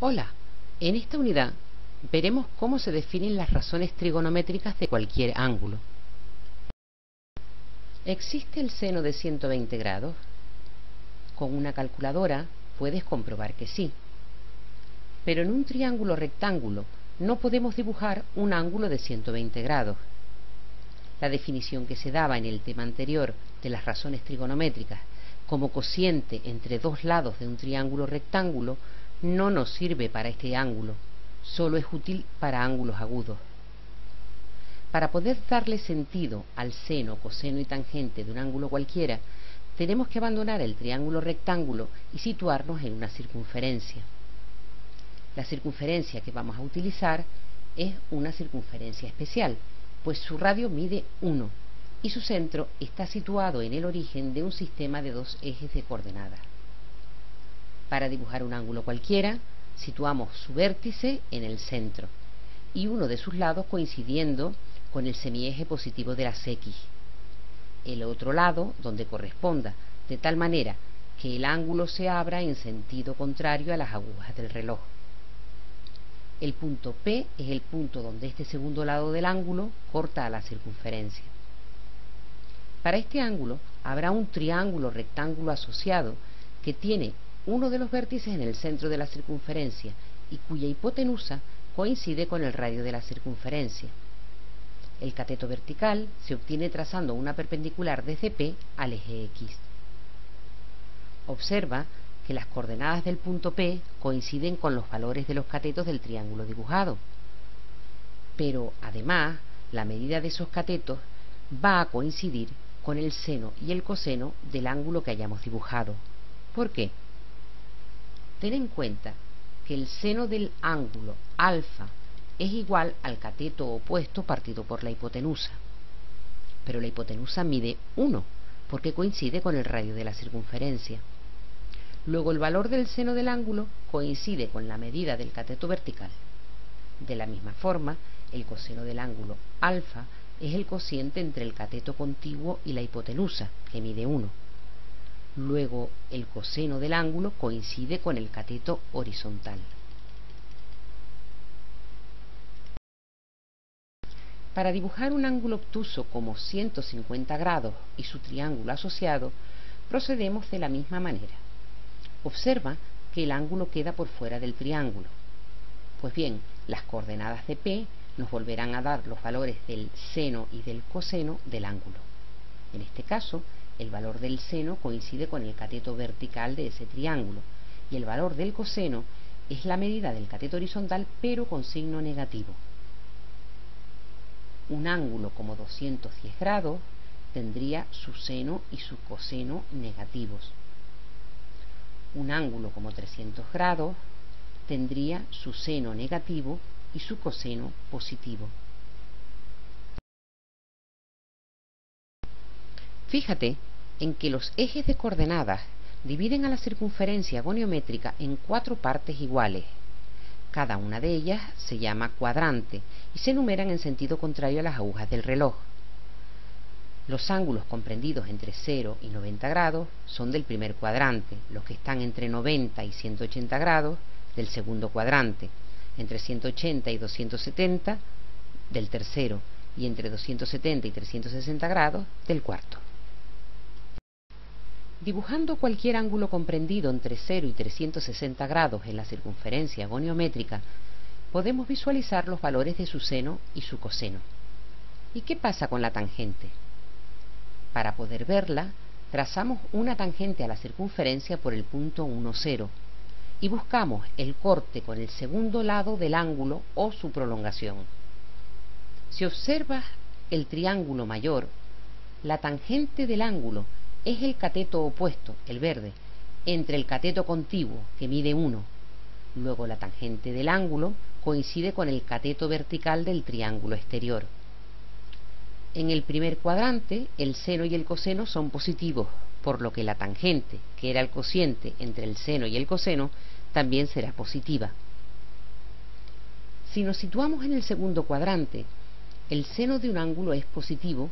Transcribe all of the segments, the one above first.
Hola, en esta unidad veremos cómo se definen las razones trigonométricas de cualquier ángulo. ¿Existe el seno de 120 grados? Con una calculadora puedes comprobar que sí. Pero en un triángulo rectángulo no podemos dibujar un ángulo de 120 grados. La definición que se daba en el tema anterior de las razones trigonométricas como cociente entre dos lados de un triángulo rectángulo no nos sirve para este ángulo, solo es útil para ángulos agudos. Para poder darle sentido al seno, coseno y tangente de un ángulo cualquiera, tenemos que abandonar el triángulo rectángulo y situarnos en una circunferencia. La circunferencia que vamos a utilizar es una circunferencia especial, pues su radio mide 1 y su centro está situado en el origen de un sistema de dos ejes de coordenadas. Para dibujar un ángulo cualquiera, situamos su vértice en el centro y uno de sus lados coincidiendo con el semieje positivo de las X, el otro lado donde corresponda, de tal manera que el ángulo se abra en sentido contrario a las agujas del reloj. El punto P es el punto donde este segundo lado del ángulo corta a la circunferencia. Para este ángulo habrá un triángulo rectángulo asociado que tiene uno de los vértices en el centro de la circunferencia y cuya hipotenusa coincide con el radio de la circunferencia. El cateto vertical se obtiene trazando una perpendicular desde P al eje X. Observa que las coordenadas del punto P coinciden con los valores de los catetos del triángulo dibujado. Pero, además, la medida de esos catetos va a coincidir con el seno y el coseno del ángulo que hayamos dibujado. ¿Por qué? Ten en cuenta que el seno del ángulo alfa es igual al cateto opuesto partido por la hipotenusa. Pero la hipotenusa mide 1, porque coincide con el radio de la circunferencia. Luego el valor del seno del ángulo coincide con la medida del cateto vertical. De la misma forma, el coseno del ángulo alfa es el cociente entre el cateto contiguo y la hipotenusa, que mide 1. Luego el coseno del ángulo coincide con el cateto horizontal. Para dibujar un ángulo obtuso como 150 grados y su triángulo asociado, procedemos de la misma manera. Observa que el ángulo queda por fuera del triángulo. Pues bien, las coordenadas de P nos volverán a dar los valores del seno y del coseno del ángulo. En este caso, el valor del seno coincide con el cateto vertical de ese triángulo y el valor del coseno es la medida del cateto horizontal pero con signo negativo. Un ángulo como 210 grados tendría su seno y su coseno negativos. Un ángulo como 300 grados tendría su seno negativo y su coseno positivo. Fíjate en que los ejes de coordenadas dividen a la circunferencia goniométrica en 4 partes iguales. Cada una de ellas se llama cuadrante y se enumeran en sentido contrario a las agujas del reloj. Los ángulos comprendidos entre 0 y 90 grados son del primer cuadrante, los que están entre 90 y 180 grados del segundo cuadrante, entre 180 y 270 del tercero y entre 270 y 360 grados del cuarto. Dibujando cualquier ángulo comprendido entre 0 y 360 grados en la circunferencia goniométrica, podemos visualizar los valores de su seno y su coseno. ¿Y qué pasa con la tangente? Para poder verla, trazamos una tangente a la circunferencia por el punto 1, 0 y buscamos el corte con el segundo lado del ángulo o su prolongación. Si observas el triángulo mayor, la tangente del ángulo es el cateto opuesto, el verde, entre el cateto contiguo, que mide 1. Luego la tangente del ángulo coincide con el cateto vertical del triángulo exterior. En el primer cuadrante, el seno y el coseno son positivos, por lo que la tangente, que era el cociente entre el seno y el coseno, también será positiva. Si nos situamos en el segundo cuadrante, el seno de un ángulo es positivo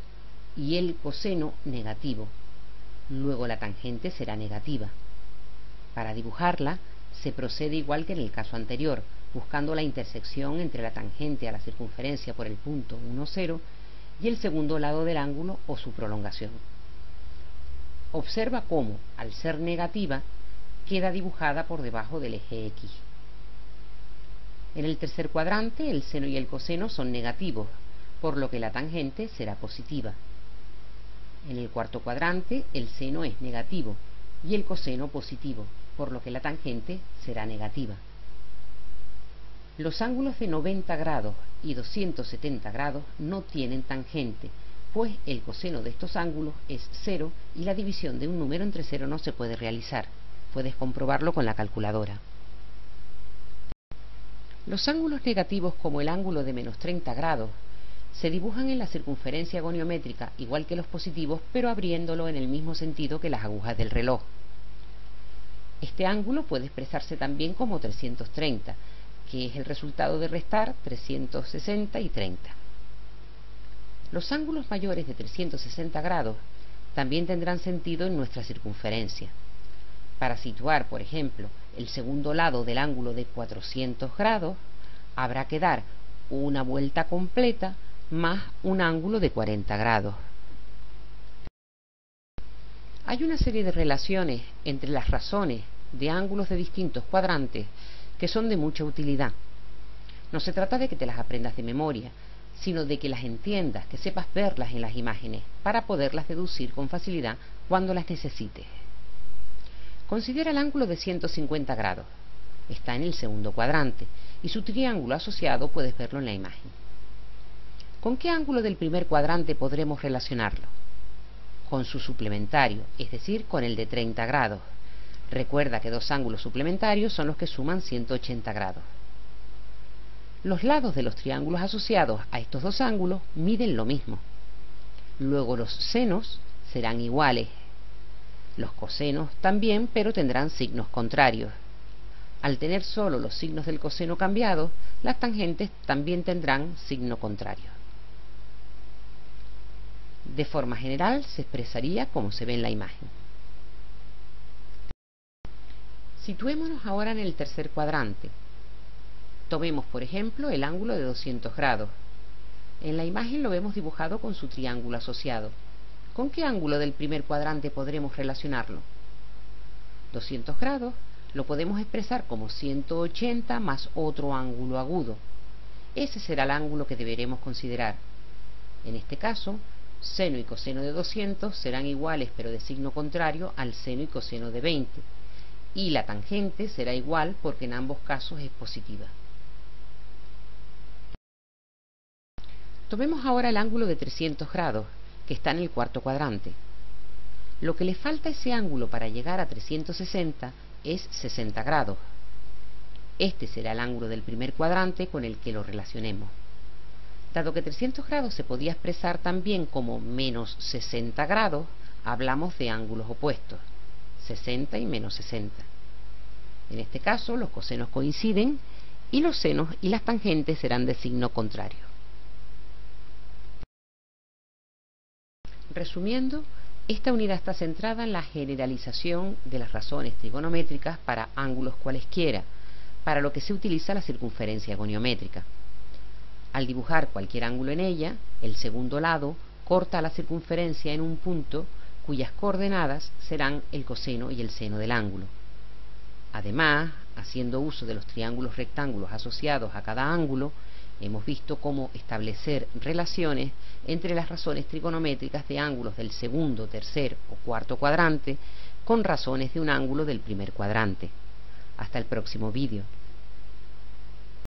y el coseno negativo. Luego la tangente será negativa. Para dibujarla, Se procede igual que en el caso anterior, buscando la intersección entre la tangente a la circunferencia por el punto 1, 0 y el segundo lado del ángulo o su prolongación. Observa cómo, al ser negativa, queda dibujada por debajo del eje X. En el tercer cuadrante, el seno y el coseno son negativos, por lo que la tangente será positiva. En el cuarto cuadrante, el seno es negativo y el coseno positivo, por lo que la tangente será negativa. Los ángulos de 90 grados y 270 grados no tienen tangente, pues el coseno de estos ángulos es 0 y la división de un número entre 0 no se puede realizar. Puedes comprobarlo con la calculadora. Los ángulos negativos, como el ángulo de menos 30 grados, se dibujan en la circunferencia goniométrica igual que los positivos, pero abriéndolo en el mismo sentido que las agujas del reloj. Este ángulo puede expresarse también como 330, que es el resultado de restar 360 y 30. Los ángulos mayores de 360 grados también tendrán sentido en nuestra circunferencia. Para situar, por ejemplo, el segundo lado del ángulo de 400 grados, habrá que dar una vuelta completa más un ángulo de 40 grados. Hay una serie de relaciones entre las razones de ángulos de distintos cuadrantes que son de mucha utilidad. No se trata de que te las aprendas de memoria, sino de que las entiendas, que sepas verlas en las imágenes, para poderlas deducir con facilidad cuando las necesites. Considera el ángulo de 150 grados. Está en el segundo cuadrante, y su triángulo asociado puedes verlo en la imagen. ¿Con qué ángulo del primer cuadrante podremos relacionarlo? Con su suplementario, es decir, con el de 30 grados. Recuerda que dos ángulos suplementarios son los que suman 180 grados. Los lados de los triángulos asociados a estos dos ángulos miden lo mismo. Luego los senos serán iguales. Los cosenos también, pero tendrán signos contrarios. Al tener solo los signos del coseno cambiados, las tangentes también tendrán signo contrario. De forma general se expresaría como se ve en la imagen. Situémonos ahora en el tercer cuadrante. Tomemos, por ejemplo, el ángulo de 200 grados. En la imagen lo vemos dibujado con su triángulo asociado. ¿Con qué ángulo del primer cuadrante podremos relacionarlo? 200 grados lo podemos expresar como 180 más otro ángulo agudo. Ese será el ángulo que deberemos considerar. En este caso, seno y coseno de 200 serán iguales pero de signo contrario al seno y coseno de 20. Y la tangente será igual porque en ambos casos es positiva. Tomemos ahora el ángulo de 300 grados, que está en el cuarto cuadrante. Lo que le falta a ese ángulo para llegar a 360 es 60 grados. Este será el ángulo del primer cuadrante con el que lo relacionemos. Dado que 300 grados se podía expresar también como menos 60 grados, hablamos de ángulos opuestos, 60 y menos 60. En este caso los cosenos coinciden y los senos y las tangentes serán de signo contrario. Resumiendo, esta unidad está centrada en la generalización de las razones trigonométricas para ángulos cualesquiera, para lo que se utiliza la circunferencia goniométrica. Al dibujar cualquier ángulo en ella, el segundo lado corta la circunferencia en un punto cuyas coordenadas serán el coseno y el seno del ángulo. Además, haciendo uso de los triángulos rectángulos asociados a cada ángulo, hemos visto cómo establecer relaciones entre las razones trigonométricas de ángulos del segundo, tercer o cuarto cuadrante con razones de un ángulo del primer cuadrante. Hasta el próximo vídeo.